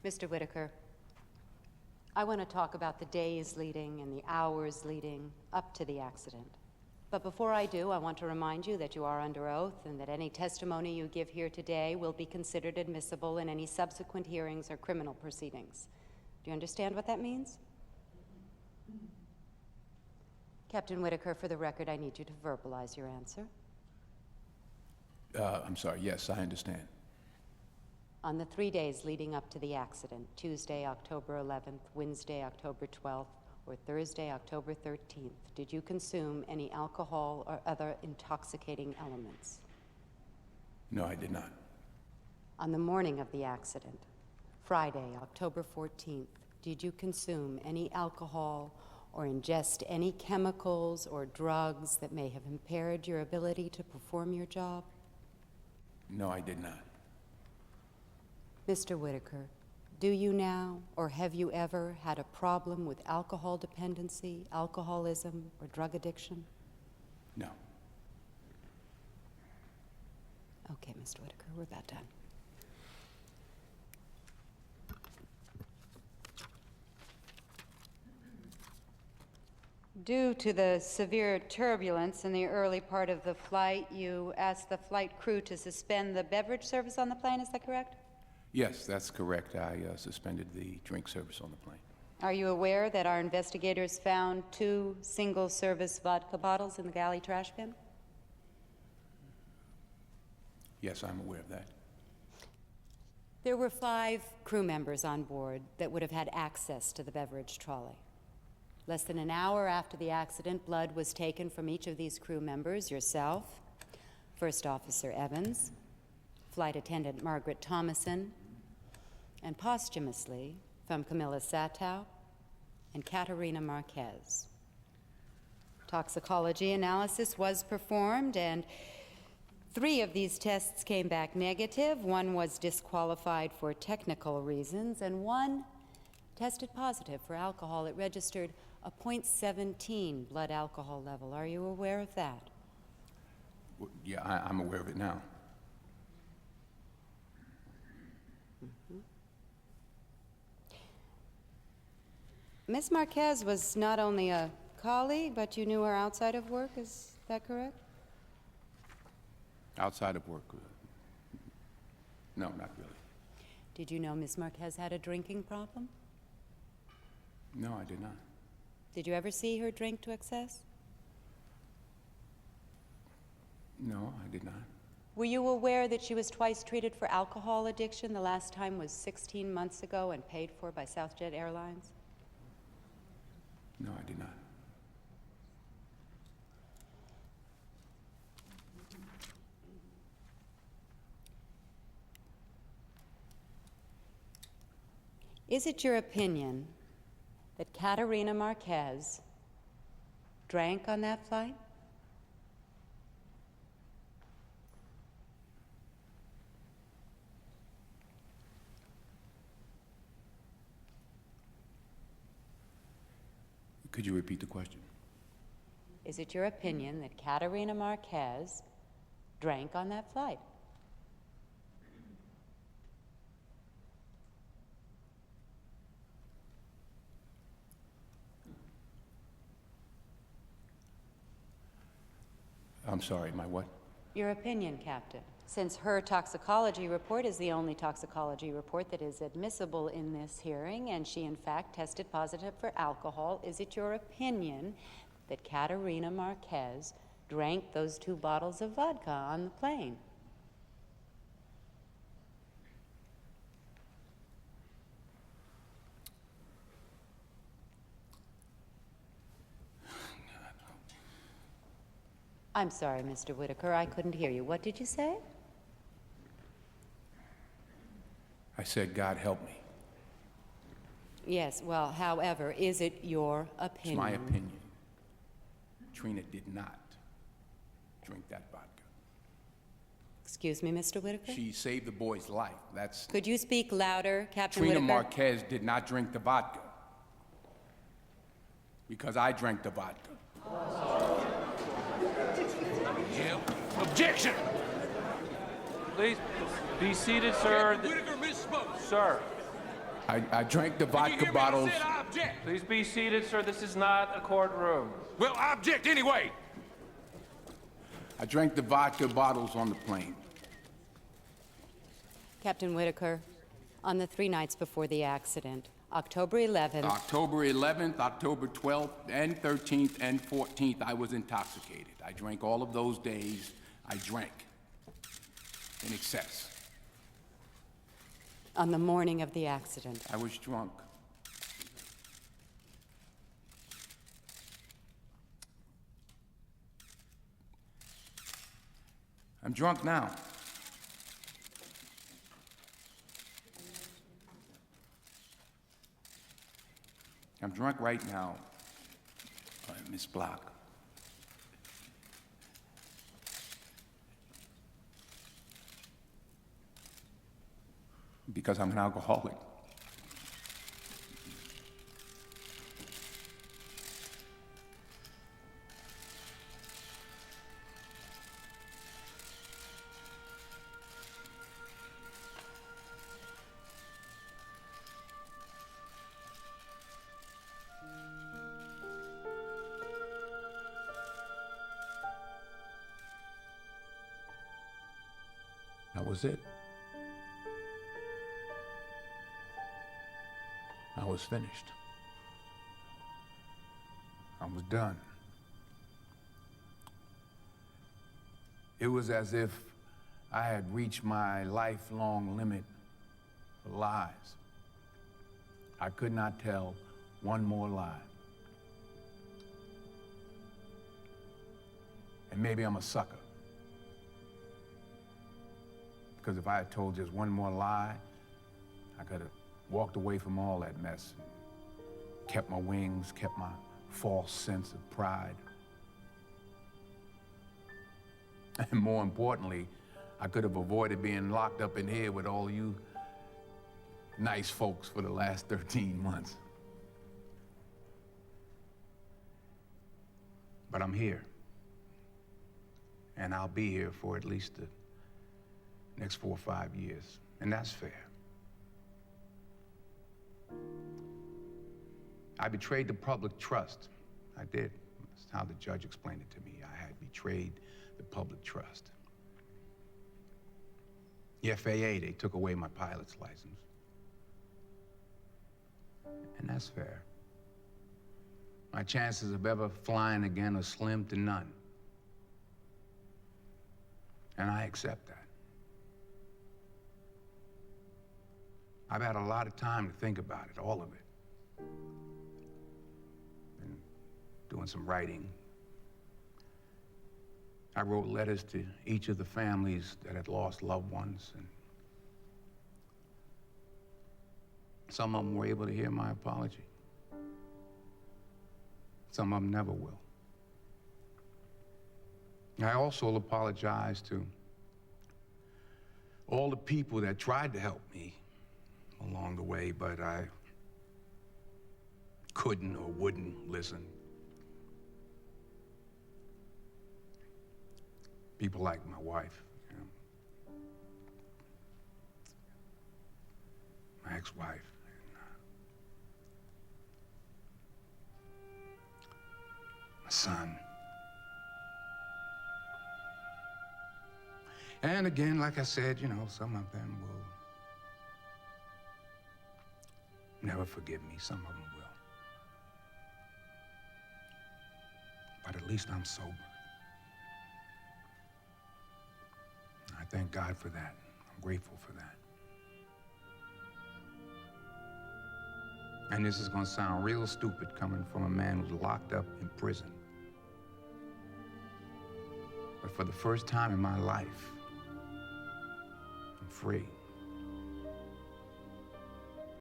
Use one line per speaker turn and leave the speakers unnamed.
Mr. Whitaker, I want to talk about the days leading and the hours leading up to the accident. But before I do, I want to remind you that you are under oath and that any testimony you give here today will be considered admissible in any subsequent hearings or criminal proceedings. Do you understand what that means? Captain Whitaker, for the record, I need you to verbalize your answer.
I'm sorry, yes, I understand.
On the 3 days leading up to the accident, Tuesday, October 11th, Wednesday, October 12th, or Thursday, October 13th, did you consume any alcohol or other intoxicating elements?
No, I did not.
On the morning of the accident, Friday, October 14th, did you consume any alcohol or ingest any chemicals or drugs that may have impaired your ability to perform your job?
No, I did not.
Mr. Whitaker, do you now or have you ever had a problem with alcohol dependency, alcoholism, or drug addiction?
No.
Okay, Mr. Whitaker, we're about done. Due to the severe turbulence in the early part of the flight, you asked the flight crew to suspend the beverage service on the plane, is that correct?
Yes, that's correct. I suspended the drink service on the plane.
Are you aware that our investigators found 2 single-service vodka bottles in the galley trash bin?
Yes, I'm aware of that.
There were 5 crew members on board that would have had access to the beverage trolley. Less than an hour after the accident, blood was taken from each of these crew members, yourself, First Officer Evans, Flight Attendant Margaret Thomason, and posthumously from Camilla Satow and Caterina Marquez. Toxicology analysis was performed, and 3 of these tests came back negative. 1 was disqualified for technical reasons, and 1 tested positive for alcohol. It registered a .17 blood alcohol level. Are you aware of that?
Well, yeah, I'm aware of it now.
Ms. Marquez was not only a colleague, but you knew her outside of work, is that correct?
Outside of work? No, not really.
Did you know Ms. Marquez had a drinking problem?
No, I did not.
Did you ever see her drink to excess?
No, I did not.
Were you aware that she was twice treated for alcohol addiction? The last time was 16 months ago and paid for by Southjet Airlines?
No, I did not.
Is it your opinion that Caterina Marquez drank on that flight?
Could you repeat the question?
Is it your opinion that Caterina Marquez drank on that flight?
I'm sorry, my what?
Your opinion, Captain. Since her toxicology report is the only toxicology report that is admissible in this hearing, and she in fact tested positive for alcohol, is it your opinion that Caterina Marquez drank those 2 bottles of vodka on the plane? I'm sorry, Mr. Whitaker, I couldn't hear you. What did you say?
I said, God help me.
Yes, well, however, is it your opinion?
It's my opinion. Trina did not drink that vodka.
Excuse me, Mr. Whitaker?
She saved the boy's life. That's...
Could you speak louder, Captain
Trina
Whitaker?
Marquez did not drink the vodka. Because I drank the vodka. Objection!
Please be seated, sir.
Whitaker misspoke.
Sir,
I drank the vodka bottles.
I object.
Please be seated, sir. This is not a courtroom.
Well, I object anyway.
I drank the vodka bottles on the plane.
Captain Whitaker, on the 3 nights before the accident, October 11th...
October 11th, October 12th, and 13th, and 14th, I was intoxicated. I drank all of those days. I drank in excess.
On the morning of the accident.
I was drunk. I'm drunk now. I'm drunk right now, Miss Block. Because I'm an alcoholic. That was it. I was finished. I was done. It was as if I had reached my lifelong limit for lies. I could not tell one more lie. And maybe I'm a sucker. Because if I had told just one more lie, I could have walked away from all that mess, kept my wings, kept my false sense of pride. And more importantly, I could have avoided being locked up in here with all you nice folks for the last 13 months. But I'm here. And I'll be here for at least the next 4 or 5 years, and that's fair. I betrayed the public trust. I did. That's how the judge explained it to me. I had betrayed the public trust. The FAA, they took away my pilot's license. And that's fair. My chances of ever flying again are slim to none. And I accept that. I've had a lot of time to think about it, all of it. Been doing some writing. I wrote letters to each of the families that had lost loved ones, and some of them were able to hear my apology. Some of them never will. I also apologize to all the people that tried to help me along the way, but I couldn't or wouldn't listen. People like my wife, you know, my ex-wife, and my son. And again, like I said, you know, some of them will never forgive me. Some of them will. But at least I'm sober. I thank God for that. I'm grateful for that. And this is gonna sound real stupid coming from a man who's locked up in prison. But for the first time in my life, I'm free.